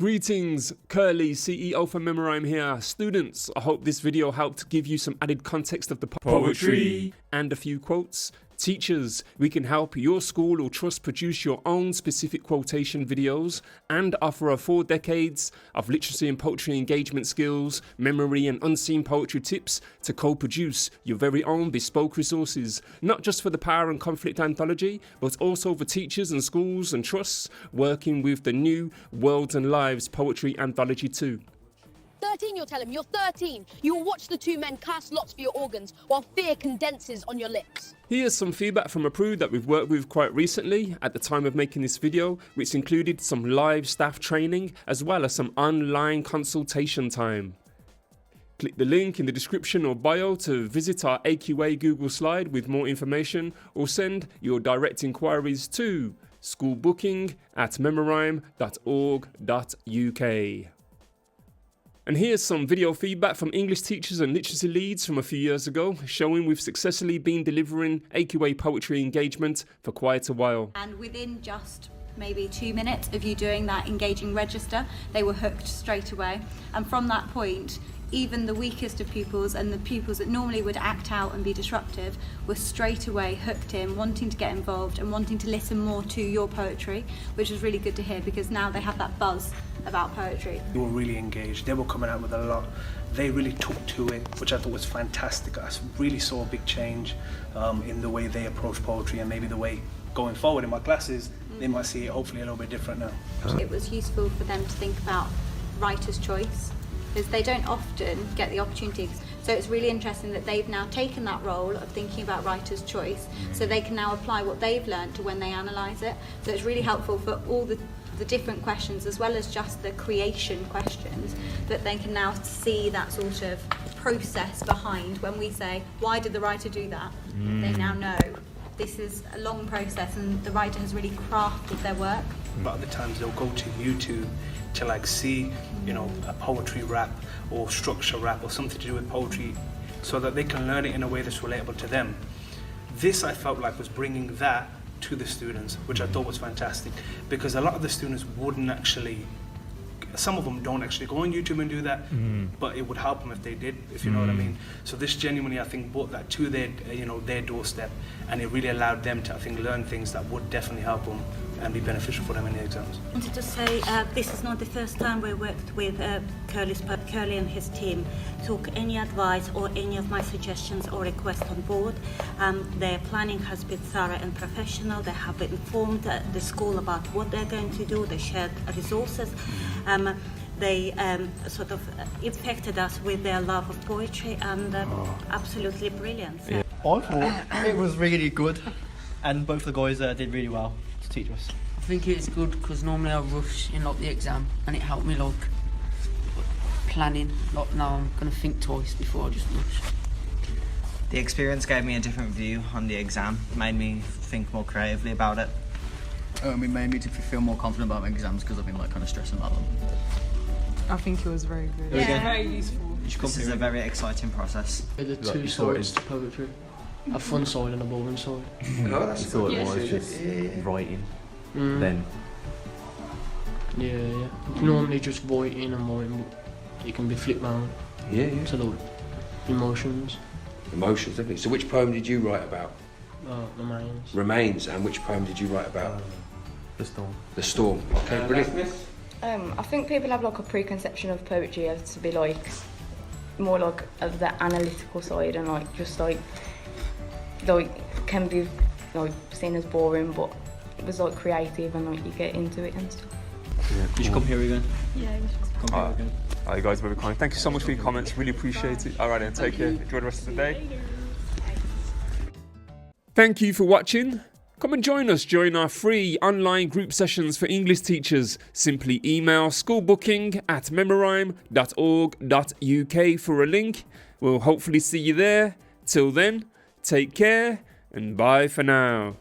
Greetings, Curly, CEO for Memorhyme here. Students, I hope this video helped give you some added context of the poetry and a few quotes. Teachers, we can help your school or trust produce your own specific quotation videos and offer 4 decades of literacy and poetry engagement skills, memory and unseen poetry tips to co-produce your very own bespoke resources, not just for the Power and Conflict Anthology, but also for teachers and schools and trusts working with the new Worlds and Lives Poetry Anthology too. 13, you'll tell him, you're 13. You will watch the 2 men cast lots for your organs while fear condenses on your lips. Here's some feedback from a PRU that we've worked with quite recently at the time of making this video, which included some live staff training as well as some online consultation time. Click the link in the description or bio to visit our AQA Google slide with more information, or send your direct inquiries to schoolbooking@memorhyme.org.uk. And here's some video feedback from English teachers and literacy leads from a few years ago, showing we've successfully been delivering AQA poetry engagement for quite a while. And within just maybe 2 minutes of you doing that engaging register, they were hooked straight away. And from that point, even the weakest of pupils and the pupils that normally would act out and be disruptive were straight away hooked in, wanting to get involved and wanting to listen more to your poetry, which was really good to hear because now they have that buzz about poetry. They were really engaged, they were coming out with a lot. They really took to it, which I thought was fantastic. I really saw a big change in the way they approach poetry, and maybe the way going forward in my classes, they might see it hopefully a little bit different now. It was useful for them to think about writer's choice, because they don't often get the opportunities. So it's really interesting that they've now taken that role of thinking about writer's choice, so they can now apply what they've learned to when they analyse it. So it's really helpful for all the different questions, as well as just the creation questions, that they can now see that sort of process behind when we say, why did the writer do that? They now know this is a long process and the writer has really crafted their work. A lot of the times they'll go to YouTube to like see, you know, a poetry rap or structure rap or something to do with poetry, so that they can learn it in a way that's relatable to them. This I felt like was bringing that to the students, which I thought was fantastic, because a lot of the students wouldn't actually, some of them don't actually go on YouTube and do that, but it would help them if they did, if you know what I mean. So this genuinely, I think, brought that to their, you know, their doorstep, and it really allowed them to, I think, learn things that would definitely help them and be beneficial for them in the exams. I wanted to say this is not the first time we worked with Curly and his team took any advice or any of my suggestions or requests on board. Their planning has been thorough and professional. They have informed the school about what they're going to do. They shared resources. They sort of infected us with their love of poetry, and absolutely brilliant. So. I thought it was really good, and both the guys did really well to teach us. I think it's good because normally I rush in like the exam, and it helped me like planning. Like now I'm gonna think twice before I just rush. The experience gave me a different view on the exam, made me think more creatively about it. It made me feel more confident about my exams because I've been like kind of stressing about them. I think it was very good. Yeah. Very useful. This is a very exciting process. The 2 sides to poetry. A fun side and a boring side. Oh, that's thought it was just writing. Then. Yeah. Normally just writing and writing, but it can be flipped round. Yeah. To the emotions. Emotions, definitely. So which poem did you write about? Remains. Remains. And which poem did you write about? The Storm. The Storm. Okay, brilliant. I think people have like a preconception of poetry as to be like more like of the analytical side, and like just like can be like seen as boring, but it was like creative and like you get into it and stuff. Yeah, cool. You should come here again. Yeah, you should come here again. You guys are very kind. Thank you so much for your comments. Really appreciate it. All right, then, take care. Enjoy the rest of the day. Thank you for watching. Come and join us during our free online group sessions for English teachers. Simply email schoolbooking@memorhyme.org.uk for a link. We'll hopefully see you there. Till then, take care and bye for now.